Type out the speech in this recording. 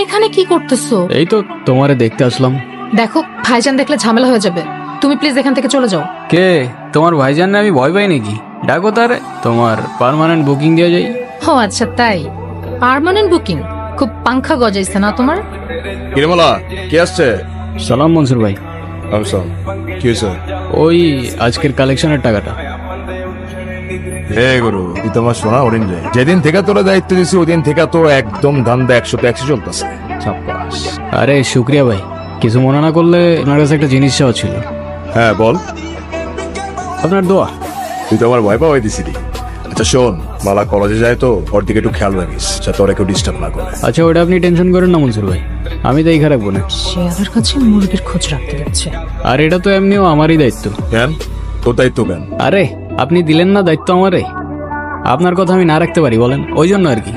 এখানে কি করতেছো? এই তো তোমারে দেখতে আসলাম। দেখো ভাইজান দেখলে ঝামেলা হয়ে যাবে, তুমি প্লিজ এখান থেকে চলে যাও। কে তোমার ভাইজান? না আমি ভয় পাই নাকি? ডাকো তারে, তোমার পার্মানেন্ট বুকিং দিয়ে যাই। ও আচ্ছা তাই, পার্মানেন্ট বুকিং? খুব পাংখা গজাইছে না তোমার? কিরমলা কে আসছে? সালাম মনসুর ভাই। কি হয়েছে? ওই আজকের কালেকশনের টাকাটা। হে গুরু, তুই তোমার শোনা হরিণ রে, যেদিন থেকে তোরা দায়িত্ব দিছি ওদিন থেকে তো একদম ধান্দা 100-100 চলতেছে। আরে শুক্রিয়া ভাই, কিছু মনে না করলে আপনার কাছে একটা জিনিস চাওয়া ছিল। হ্যাঁ বল। আপনার দোয়া। তুই তো আমার ভয় পাওয়াই দিছিলি। আচ্ছা শোন, মালা কলেজে যায় তো ওর দিকে একটু খেয়াল রাখিস যাতে ওরা কেউ ডিস্টার্ব না করে। আচ্ছা ওটা আপনি টেনশন করেন না মনসুর ভাই, আমি তো এই রাখবো না। সে আমার কাছে মুরগির খোঁজ রাখতে যাচ্ছে। আর এটা তো এমনিও আমারই দায়িত্ব। কেন তোর দায়িত্ব কেন? আরে আপনি দিলেন না দায়িত্ব আমারে, আপনার কথা আমি না রাখতে পারি বলেন? ওই জন্য আর কি।